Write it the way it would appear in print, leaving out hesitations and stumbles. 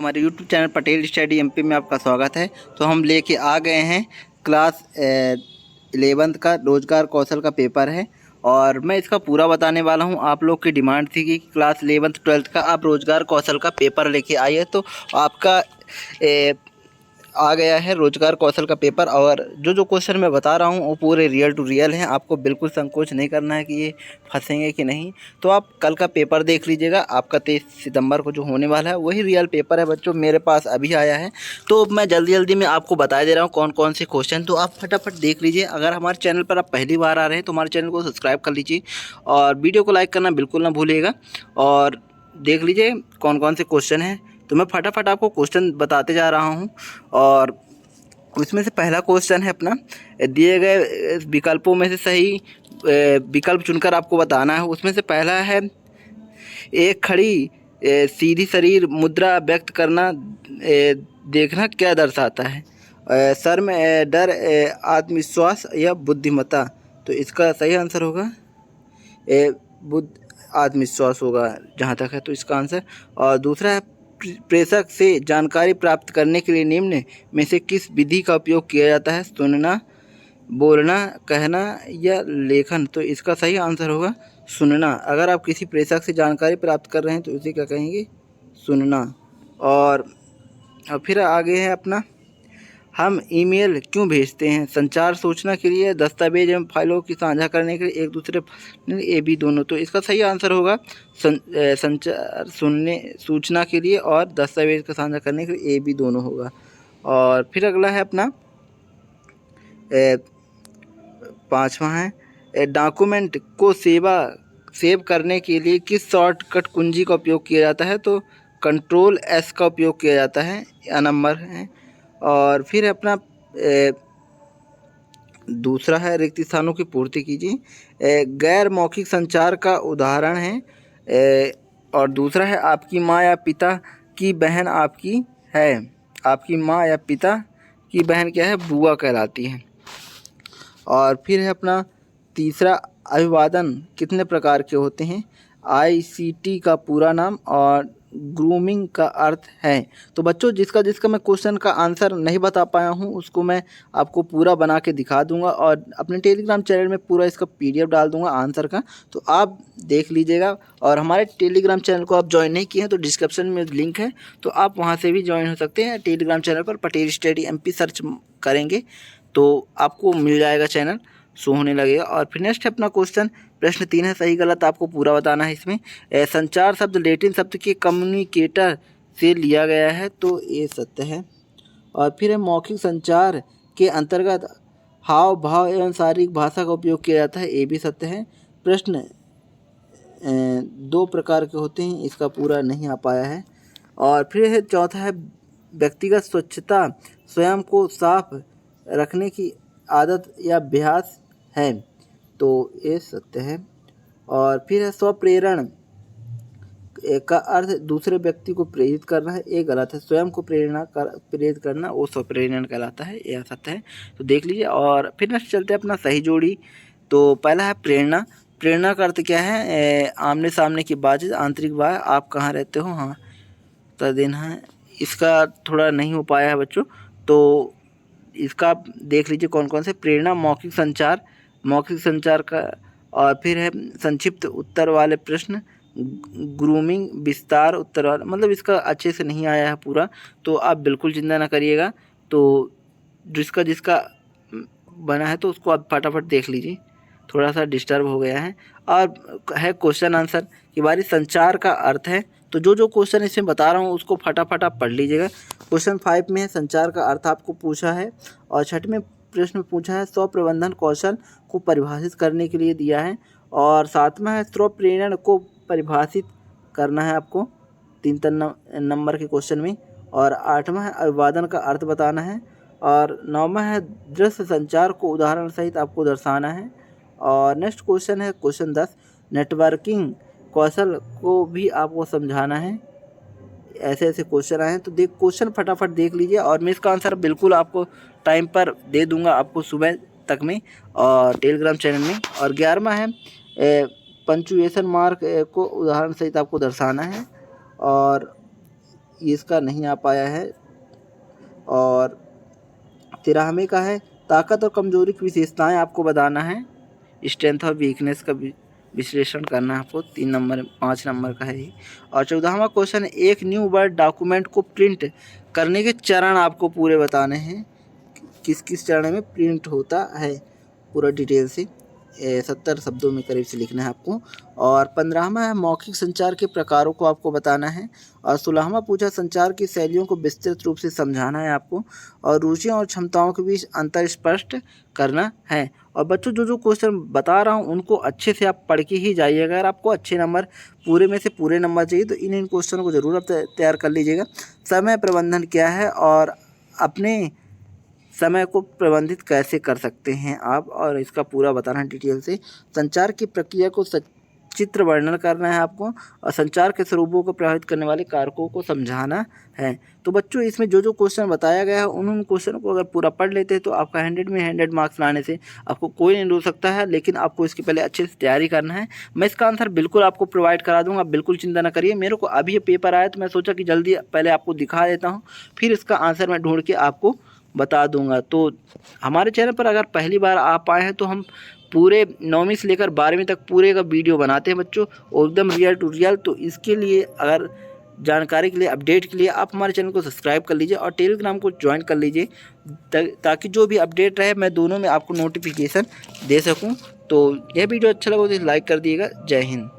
हमारे YouTube channel Patel study MP में आपका स्वागत है। तो हम लेके आ गए हैं क्लास 11th का रोजगार कौशल का पेपर है और मैं इसका पूरा बताने वाला हूं। आप लोग की डिमांड थी कि क्लास 11th 12th का आप रोजगार कौशल का पेपर लेके आइए, तो आपका आ गया है रोजगार कौशल का पेपर। और जो क्वेश्चन मैं बता रहा हूँ वो पूरे रियल टू रियल हैं। आपको बिल्कुल संकोच नहीं करना है कि ये फंसेंगे कि नहीं। तो आप कल का पेपर देख लीजिएगा, आपका 23 सितंबर को जो होने वाला है वही रियल पेपर है बच्चों। मेरे पास अभी आया है तो मैं जल्दी में आपको बता दे रहा हूँ कौन कौन से क्वेश्चन, तो आप फटाफट देख लीजिए। अगर हमारे चैनल पर आप पहली बार आ रहे हैं तो हमारे चैनल को सब्सक्राइब कर लीजिए और वीडियो को लाइक करना बिल्कुल ना भूलिएगा। और देख लीजिए कौन कौन से क्वेश्चन हैं, तो मैं फटाफट आपको क्वेश्चन बताते जा रहा हूँ। और उसमें से पहला क्वेश्चन है अपना, दिए गए विकल्पों में से सही विकल्प चुनकर आपको बताना है। उसमें से पहला है, एक खड़ी सीधी शरीर मुद्रा व्यक्त करना देखना क्या दर्शाता है? सर में डर, आत्मविश्वास या बुद्धिमत्ता? तो इसका सही आंसर होगा बुद्ध आत्मविश्वास होगा जहाँ तक है तो इसका आंसर। और दूसरा है, प्रेषक से जानकारी प्राप्त करने के लिए निम्न में से किस विधि का उपयोग किया जाता है? सुनना, बोलना, कहना या लेखन? तो इसका सही आंसर होगा सुनना। अगर आप किसी प्रेषक से जानकारी प्राप्त कर रहे हैं तो उसे क्या कहेंगे? सुनना। और फिर आगे है अपना, हम ईमेल क्यों भेजते हैं? संचार सूचना के लिए, दस्तावेज एवं फाइलों की साझा करने के लिए, एक दूसरे ये भी दोनों? तो इसका सही आंसर होगा संचार सूचना के लिए और दस्तावेज का साझा करने के लिए, ये भी दोनों होगा। और फिर अगला है अपना 5वां है, डॉक्यूमेंट को सेव करने के लिए किस शॉर्टकट कुंजी का उपयोग किया जाता है? तो कंट्रोल S का उपयोग किया जाता है, या नंबर है। और फिर अपना दूसरा है, रिक्त स्थानों की पूर्ति कीजिए। गैर मौखिक संचार का उदाहरण है। और दूसरा है, आपकी माँ या पिता की बहन आपकी है? आपकी माँ या पिता की बहन क्या है? बुआ कहलाती है। और फिर है अपना तीसरा, अभिवादन कितने प्रकार के होते हैं? ICT का पूरा नाम और ग्रूमिंग का अर्थ है। तो बच्चों जिसका मैं क्वेश्चन का आंसर नहीं बता पाया हूँ उसको मैं आपको पूरा बना के दिखा दूंगा और अपने टेलीग्राम चैनल में पूरा इसका PDF डाल दूंगा आंसर का, तो आप देख लीजिएगा। और हमारे टेलीग्राम चैनल को आप ज्वाइन नहीं किए हैं तो डिस्क्रिप्शन में लिंक है, तो आप वहाँ से भी ज्वाइन हो सकते हैं। टेलीग्राम चैनल पर पटेल स्टडी MP सर्च करेंगे तो आपको मिल जाएगा, चैनल शो होने लगेगा। और फिर नेक्स्ट है अपना क्वेश्चन, प्रश्न 3 है, सही गलत आपको पूरा बताना है इसमें। संचार शब्द लैटिन शब्द के कम्युनिकेटर से लिया गया है, तो ये सत्य है। और फिर है, मौखिक संचार के अंतर्गत हाव भाव एवं शारीरिक भाषा का उपयोग किया जाता है, ये भी सत्य है। प्रश्न 2 प्रकार के होते हैं, इसका पूरा नहीं आ पाया है। और फिर है चौथा है, व्यक्तिगत स्वच्छता स्वयं को साफ रखने की आदत या अभ्यास है, तो ये सत्य है। और फिर है, स्वप्रेरण का अर्थ दूसरे व्यक्ति को प्रेरित करना है, ये गलत है। स्वयं को प्रेरित करना वो स्वप्रेरण कहलाता है, यह सत्य है। तो देख लीजिए। और फिर नेक्स्ट चलते हैं अपना सही जोड़ी। तो पहला है प्रेरणा। प्रेरणा का अर्थ क्या है? आमने सामने की बातचीत, आंतरिक बात, आप कहाँ रहते हो, हाँ तो देना है। इसका थोड़ा नहीं हो पाया है बच्चों, तो इसका आप देख लीजिए कौन कौन से। प्रेरणा, मौखिक संचार का। और फिर है संक्षिप्त उत्तर वाले प्रश्न, ग्रूमिंग विस्तार उत्तर वाला, मतलब इसका अच्छे से नहीं आया है पूरा, तो आप बिल्कुल चिंता ना करिएगा। तो जिसका बना है तो उसको आप फटाफट देख लीजिए, थोड़ा सा डिस्टर्ब हो गया है। और है क्वेश्चन आंसर की बारी, संचार का अर्थ है, तो जो क्वेश्चन इसमें बता रहा हूँ उसको फटाफट आप पढ़ लीजिएगा। क्वेश्चन 5 में है, संचार का अर्थ आपको पूछा है। और 6वें प्रश्न में पूछा है, स्व प्रबंधन कौशल को परिभाषित करने के लिए दिया है। और 7वां है, स्व प्रेरण को परिभाषित करना है आपको 3 नंबर के क्वेश्चन में। और 8वां है, अभिवादन का अर्थ बताना है। और 9वां है, दृश्य संचार को उदाहरण सहित आपको दर्शाना है। और नेक्स्ट क्वेश्चन है क्वेश्चन 10, नेटवर्किंग कौशल को भी आपको समझाना है। ऐसे क्वेश्चन आए हैं, तो क्वेश्चन फटाफट देख लीजिए। और मैं इसका आंसर बिल्कुल आपको टाइम पर दे दूंगा, आपको सुबह तक में और टेलीग्राम चैनल में। और 11वां है, पंक्चुएशन मार्क को उदाहरण सहित आपको दर्शाना है। और इसका नहीं आ पाया है। और 13वें का है ताकत और कमजोरी की विशेषताएं आपको बताना है, स्ट्रेंथ और वीकनेस का विश्लेषण करना है आपको। 5 नंबर का है ये। और 14वां क्वेश्चन, एक न्यू वर्ड डॉक्यूमेंट को प्रिंट करने के चरण आपको पूरे बताने हैं, किस किस चरण में प्रिंट होता है, पूरा डिटेल से 70 शब्दों में करीब से लिखना है आपको। और 15वां है मौखिक संचार के प्रकारों को आपको बताना है। और 16वां पूछा संचार की शैलियों को विस्तृत रूप से समझाना है आपको। और रुचियों और क्षमताओं के बीच अंतर स्पष्ट करना है। और बच्चों जो क्वेश्चन बता रहा हूँ उनको अच्छे से आप पढ़ के ही जाइएगा। अगर आपको अच्छे नंबर पूरे में से पूरे नंबर चाहिए तो इन क्वेश्चनों को ज़रूर आप तैयार कर लीजिएगा। समय प्रबंधन क्या है और अपने समय को प्रबंधित कैसे कर सकते हैं आप, और इसका पूरा बताना है डिटेल से। संचार की प्रक्रिया को चित्र वर्णन करना है आपको। और संचार के स्वरूपों को प्रभावित करने वाले कारकों को समझाना है। तो बच्चों इसमें जो क्वेश्चन बताया गया है उन क्वेश्चन को अगर पूरा पढ़ लेते हैं तो आपका 100 में 100 मार्क्स लाने से आपको कोई नहीं रोक सकता है। लेकिन आपको इसके पहले अच्छे से तैयारी करना है। मैं इसका आंसर बिल्कुल आपको प्रोवाइड करा दूंगा, आप बिल्कुल चिंता ना करिए। मेरे को अभी ये पेपर आया तो मैं सोचा कि जल्दी पहले आपको दिखा देता हूँ, फिर इसका आंसर मैं ढूंढ के आपको बता दूंगा। तो हमारे चैनल पर अगर पहली बार आप आए हैं तो हम पूरे 9वीं से लेकर 12वीं तक पूरे का वीडियो बनाते हैं बच्चों, और एकदम रियल टू रियल। तो इसके लिए अगर जानकारी के लिए, अपडेट के लिए आप हमारे चैनल को सब्सक्राइब कर लीजिए और टेलीग्राम को ज्वाइन कर लीजिए, ताकि जो भी अपडेट रहे मैं दोनों में आपको नोटिफिकेशन दे सकूं। तो यह वीडियो अच्छा लगा तो लाइक कर दिएगा। जय हिंद।